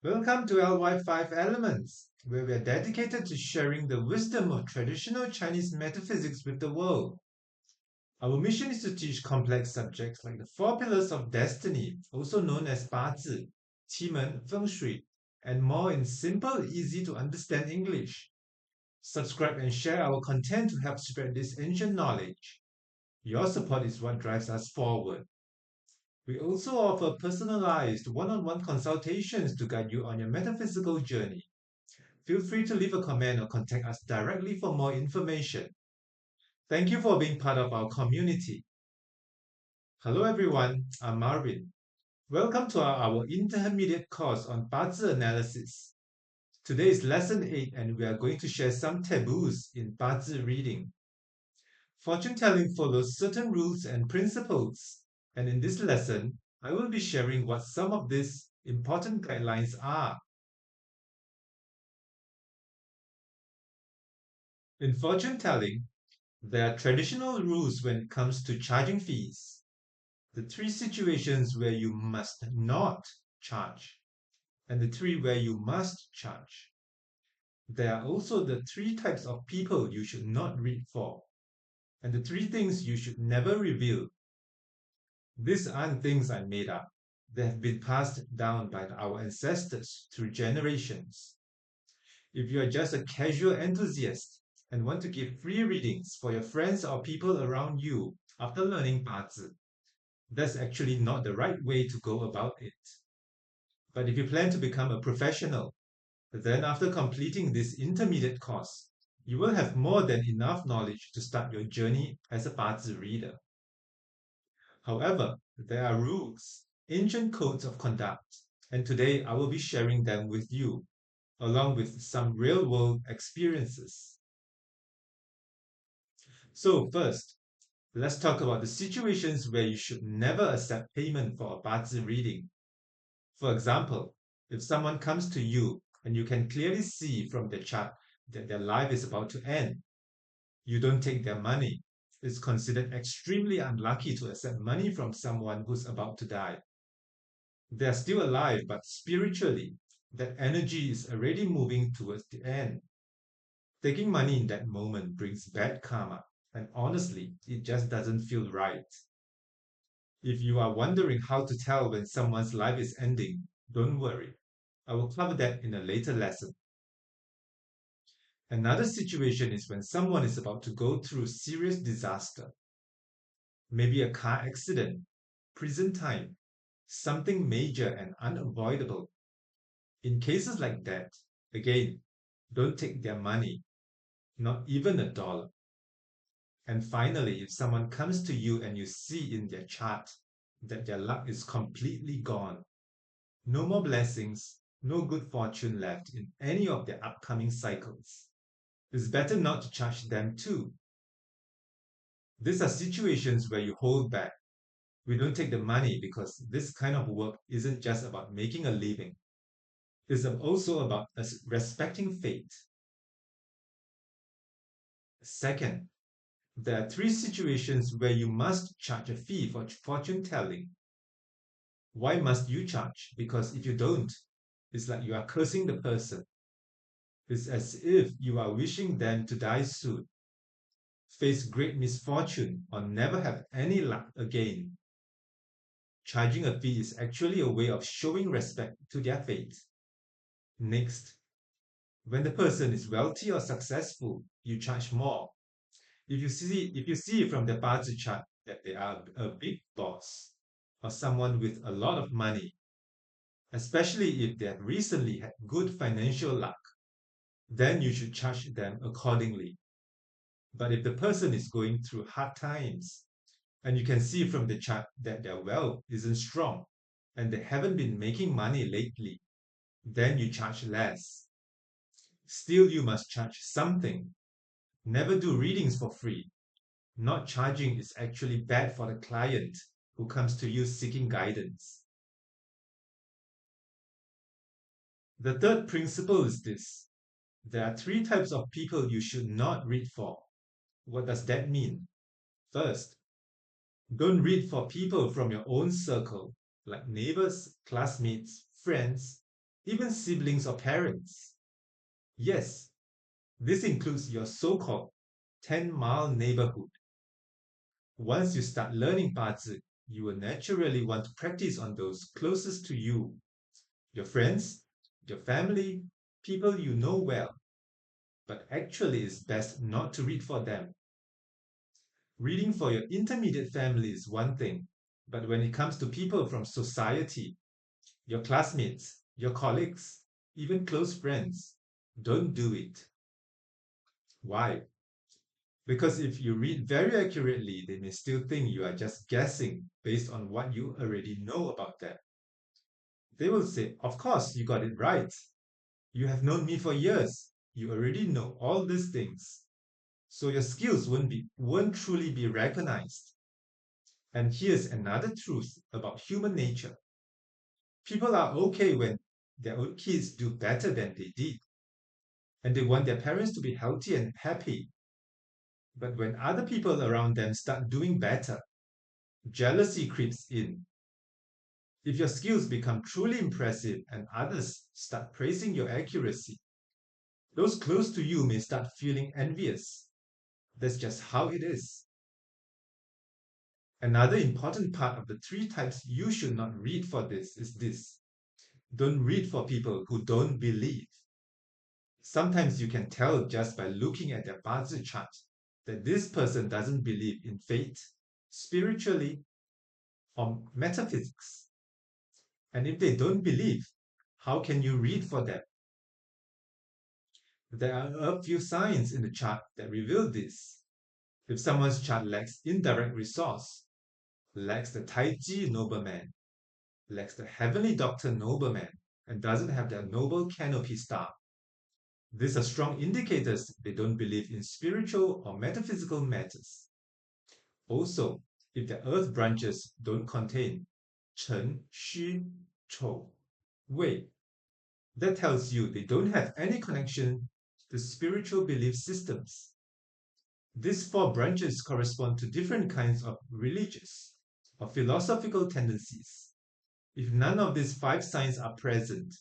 Welcome to LyFiveElements, where we are dedicated to sharing the wisdom of traditional Chinese metaphysics with the world. Our mission is to teach complex subjects like the four pillars of destiny, also known as Bazi, Qi Feng Shui, and more in simple, easy to understand English. Subscribe and share our content to help spread this ancient knowledge. Your support is what drives us forward. We also offer personalized one-on-one consultations to guide you on your metaphysical journey. Feel free to leave a comment or contact us directly for more information. Thank you for being part of our community. Hello everyone, I'm Marvin. Welcome to our intermediate course on Bazi analysis. Today is lesson 8 and we are going to share some taboos in Bazi reading. Fortune telling follows certain rules and principles, and in this lesson, I will be sharing what some of these important guidelines are. In fortune telling, there are traditional rules when it comes to charging fees. The 3 situations where you must not charge, and the 3 where you must charge. There are also the 3 types of people you should not read for, and the 3 things you should never reveal. These aren't things I made up. They have been passed down by our ancestors through generations. If you are just a casual enthusiast and want to give free readings for your friends or people around you after learning Bazi, that's actually not the right way to go about it. But if you plan to become a professional, then after completing this intermediate course, you will have more than enough knowledge to start your journey as a Bazi reader. However, there are rules, ancient codes of conduct, and today I will be sharing them with you, along with some real-world experiences. So first, let's talk about the situations where you should never accept payment for a Bazi reading. For example, if someone comes to you and you can clearly see from the chart that their life is about to end, you don't take their money. It's considered extremely unlucky to accept money from someone who's about to die. They're still alive, but spiritually, that energy is already moving towards the end. Taking money in that moment brings bad karma, and honestly, it just doesn't feel right. If you are wondering how to tell when someone's life is ending, don't worry. I will cover that in a later lesson. Another situation is when someone is about to go through serious disaster. Maybe a car accident, prison time, something major and unavoidable. In cases like that, again, don't take their money, not even $1. And finally, if someone comes to you and you see in their chart that their luck is completely gone, no more blessings, no good fortune left in any of their upcoming cycles, it's better not to charge them too. These are situations where you hold back. We don't take the money because this kind of work isn't just about making a living. It's also about us respecting fate. Second, there are 3 situations where you must charge a fee for fortune telling. Why must you charge? Because if you don't, it's like you are cursing the person. It's as if you are wishing them to die soon, face great misfortune, or never have any luck again. Charging a fee is actually a way of showing respect to their fate. Next, when the person is wealthy or successful, you charge more. If you see from the Bazi chart that they are a big boss or someone with a lot of money, especially if they have recently had good financial luck, then you should charge them accordingly. But if the person is going through hard times, and you can see from the chart that their wealth isn't strong and they haven't been making money lately, then you charge less. Still, you must charge something. Never do readings for free. Not charging is actually bad for the client who comes to you seeking guidance. The third principle is this. There are 3 types of people you should not read for. What does that mean? First, don't read for people from your own circle, like neighbors, classmates, friends, even siblings or parents. Yes, this includes your so-called 10-mile neighborhood. Once you start learning Bazi, you will naturally want to practice on those closest to you, your friends, your family, people you know well. But actually, it's best not to read for them. Reading for your intermediate family is one thing, but when it comes to people from society, your classmates, your colleagues, even close friends, don't do it. Why? Because if you read very accurately, they may still think you are just guessing based on what you already know about them. They will say, of course, you got it right. You have known me for years. You already know all these things. So your skills won't truly be recognized. And here's another truth about human nature. People are okay when their own kids do better than they did, and they want their parents to be healthy and happy. But when other people around them start doing better, jealousy creeps in. If your skills become truly impressive and others start praising your accuracy, those close to you may start feeling envious. That's just how it is. Another important part of the three types you should not read for this is this. Don't read for people who don't believe. Sometimes you can tell just by looking at their Bazi chart that this person doesn't believe in fate, spiritually, or metaphysics. And if they don't believe, how can you read for them? There are a few signs in the chart that reveal this. If someone's chart lacks indirect resource, lacks the Taiji nobleman, lacks the heavenly doctor nobleman, and doesn't have the noble canopy star, these are strong indicators they don't believe in spiritual or metaphysical matters. Also, if the earth branches don't contain Chen, Xu, Chou, Wei, that tells you they don't have any connection to spiritual belief systems. These four branches correspond to different kinds of religious or philosophical tendencies. If none of these five signs are present,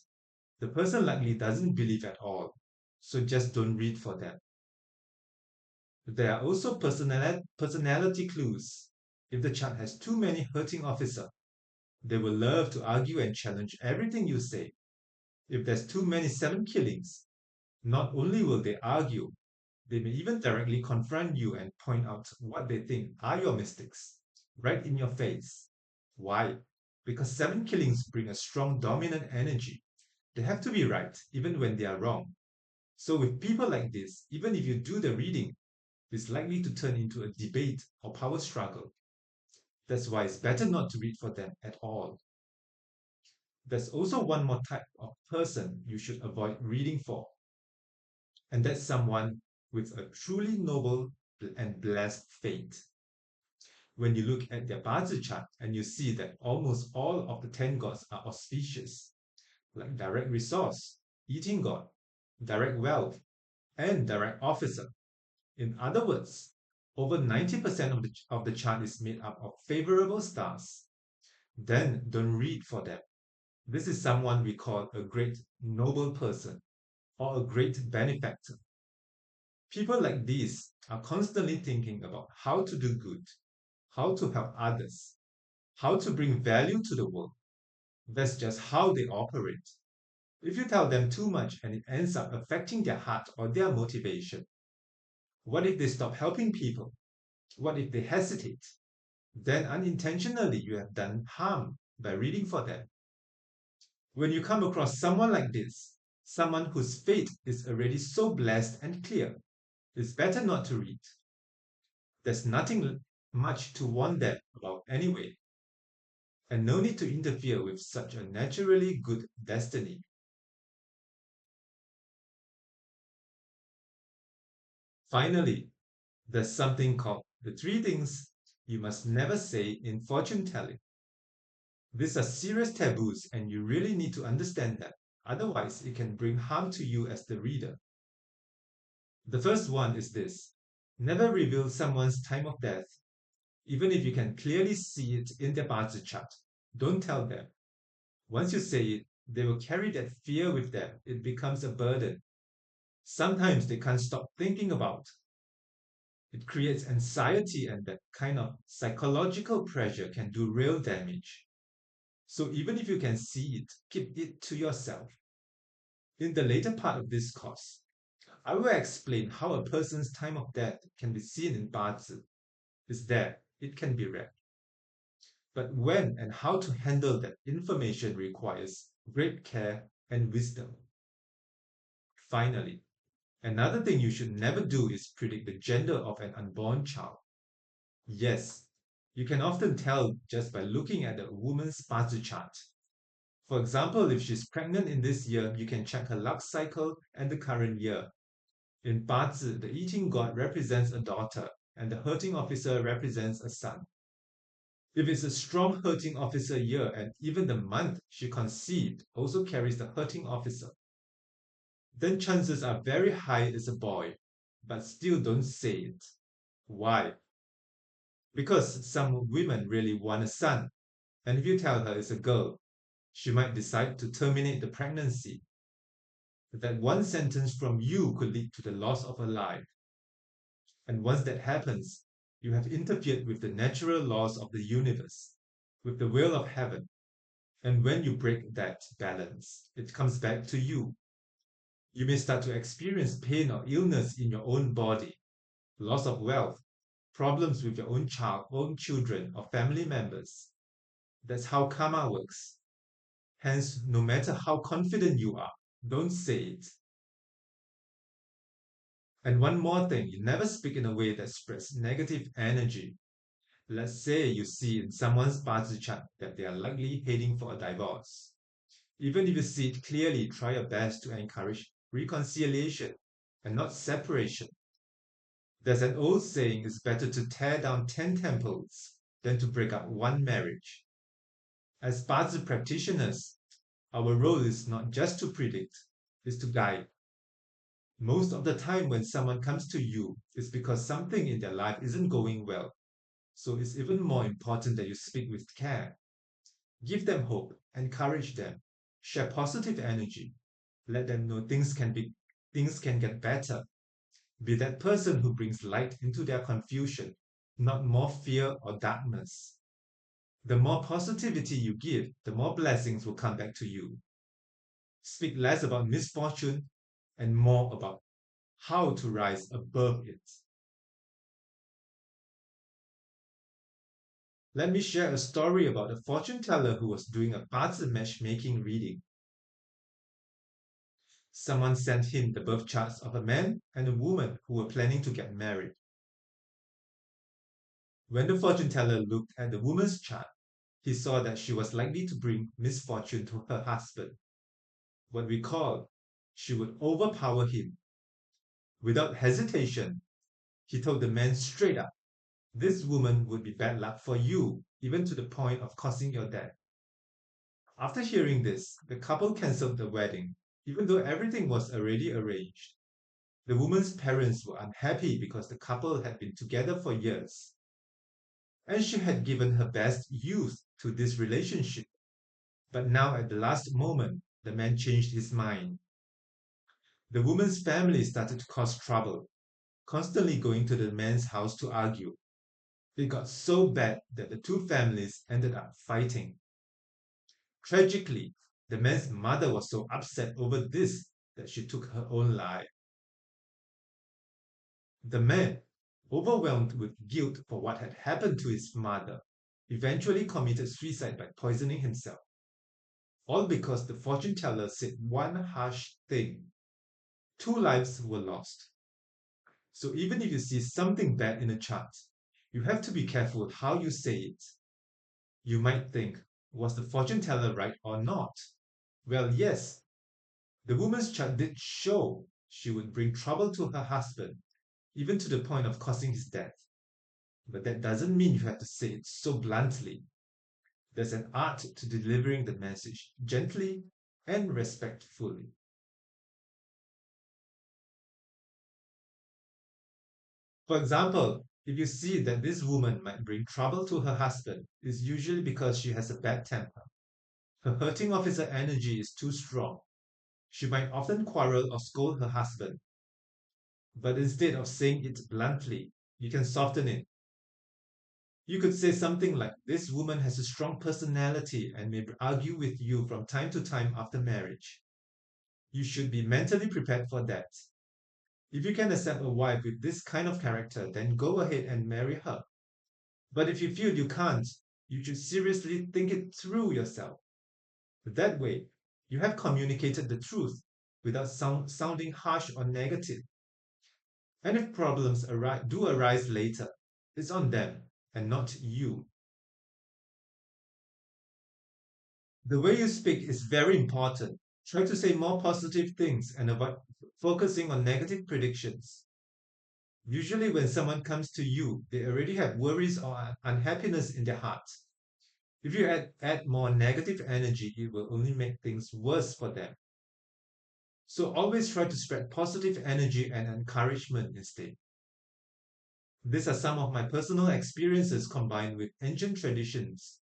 the person likely doesn't believe at all, so just don't read for them. There are also personality clues. If the chart has too many hurting officers, they will love to argue and challenge everything you say. If there's too many seven killings, not only will they argue, they may even directly confront you and point out what they think are your mistakes, right in your face. Why? Because seven killings bring a strong dominant energy. They have to be right, even when they are wrong. So with people like this, even if you do the reading, it's likely to turn into a debate or power struggle. That's why it's better not to read for them at all. There's also one more type of person you should avoid reading for, and that's someone with a truly noble and blessed fate. When you look at their Bazi chart and you see that almost all of the 10 gods are auspicious, like direct resource, eating god, direct wealth, and direct officer. In other words, over 90% of the chart is made up of favorable stars. Then don't read for them. This is someone we call a great noble person or a great benefactor. People like these are constantly thinking about how to do good, how to help others, how to bring value to the world. That's just how they operate. If you tell them too much and it ends up affecting their heart or their motivation, what if they stop helping people? What if they hesitate? Then unintentionally you have done harm by reading for them. When you come across someone like this, someone whose fate is already so blessed and clear, it's better not to read. There's nothing much to warn them about anyway, and no need to interfere with such a naturally good destiny. Finally, there's something called the three things you must never say in fortune telling. These are serious taboos, and you really need to understand them. Otherwise, it can bring harm to you as the reader. The first one is this: never reveal someone's time of death, even if you can clearly see it in their Bazi chart. Don't tell them. Once you say it, They will carry that fear with them. It becomes a burden. Sometimes they can't stop thinking about. It creates anxiety, and that kind of psychological pressure can do real damage. So even if you can see it, keep it to yourself. In the later part of this course, I will explain how a person's time of death can be seen in Bazi. Is there, it can be read. But when and how to handle that information requires great care and wisdom. Finally, another thing you should never do is predict the gender of an unborn child. Yes, you can often tell just by looking at a woman's Bazi chart. For example, if she's pregnant in this year, you can check her luck cycle and the current year. In Bazi, the eating god represents a daughter, and the hurting officer represents a son. If it's a strong hurting officer year, and even the month she conceived also carries the hurting officer, then chances are very high it's a boy, but still don't say it. Why? Because some women really want a son, and if you tell her it's a girl, she might decide to terminate the pregnancy. That one sentence from you could lead to the loss of her life. And once that happens, you have interfered with the natural laws of the universe, with the will of heaven. And when you break that balance, it comes back to you. You may start to experience pain or illness in your own body, loss of wealth, problems with your own child, own children, or family members. That's how karma works. Hence, no matter how confident you are, don't say it. And one more thing, you never speak in a way that spreads negative energy. Let's say you see in someone's Bazi chart that they are likely heading for a divorce. Even if you see it clearly, try your best to encourage reconciliation and not separation. There's an old saying, it's better to tear down 10 temples than to break up one marriage. As Bazi practitioners, our role is not just to predict, it's to guide. Most of the time when someone comes to you, it's because something in their life isn't going well. So it's even more important that you speak with care. Give them hope, encourage them, share positive energy, let them know things can get better. Be that person who brings light into their confusion, not more fear or darkness. The more positivity you give, the more blessings will come back to you. Speak less about misfortune and more about how to rise above it. Let me share a story about a fortune teller who was doing a Bazi matchmaking reading. Someone sent him the birth charts of a man and a woman who were planning to get married. When the fortune teller looked at the woman's chart, he saw that she was likely to bring misfortune to her husband. What we call, she would overpower him. Without hesitation, he told the man straight up, this woman would be bad luck for you, even to the point of causing your death. After hearing this, the couple cancelled the wedding, even though everything was already arranged. The woman's parents were unhappy because the couple had been together for years, and she had given her best youth to this relationship. But now, at the last moment, the man changed his mind. The woman's family started to cause trouble, constantly going to the man's house to argue. It got so bad that the two families ended up fighting. Tragically, the man's mother was so upset over this that she took her own life. The man, overwhelmed with guilt for what had happened to his mother, eventually committed suicide by poisoning himself. All because the fortune teller said one harsh thing. Two lives were lost. So even if you see something bad in a chart, you have to be careful how you say it. You might think, was the fortune teller right or not? Well, yes, the woman's chart did show she would bring trouble to her husband, even to the point of causing his death. But that doesn't mean you have to say it so bluntly. There's an art to delivering the message gently and respectfully. For example, if you see that this woman might bring trouble to her husband, it's usually because she has a bad temper. Her hurting officer energy is too strong. She might often quarrel or scold her husband. But instead of saying it bluntly, you can soften it. You could say something like, "This woman has a strong personality and may argue with you from time to time after marriage. You should be mentally prepared for that. If you can accept a wife with this kind of character, then go ahead and marry her. But if you feel you can't, you should seriously think it through yourself." That way, you have communicated the truth without sounding harsh or negative. And if problems do arise later, it's on them and not you. The way you speak is very important. Try to say more positive things and avoid focusing on negative predictions. Usually, when someone comes to you, they already have worries or unhappiness in their hearts. If you add more negative energy, it will only make things worse for them. So always try to spread positive energy and encouragement instead. These are some of my personal experiences combined with ancient traditions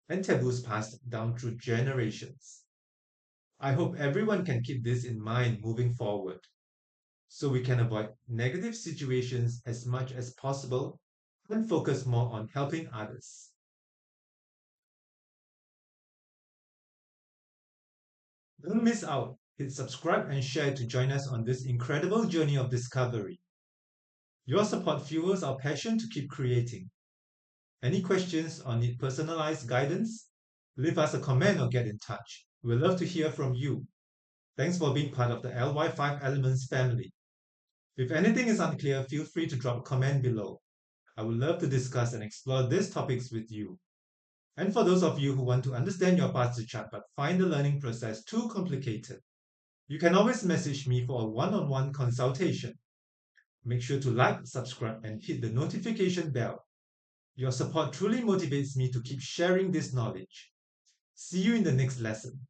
and taboos passed down through generations. I hope everyone can keep this in mind moving forward so we can avoid negative situations as much as possible and focus more on helping others. Don't miss out. Hit subscribe and share to join us on this incredible journey of discovery. Your support fuels our passion to keep creating. Any questions or need personalized guidance? Leave us a comment or get in touch. We'd love to hear from you. Thanks for being part of the LY5Elements family. If anything is unclear, feel free to drop a comment below. I would love to discuss and explore these topics with you. And for those of you who want to understand your path to chart but find the learning process too complicated, you can always message me for a one-on-one consultation. Make sure to like, subscribe, and hit the notification bell. Your support truly motivates me to keep sharing this knowledge. See you in the next lesson.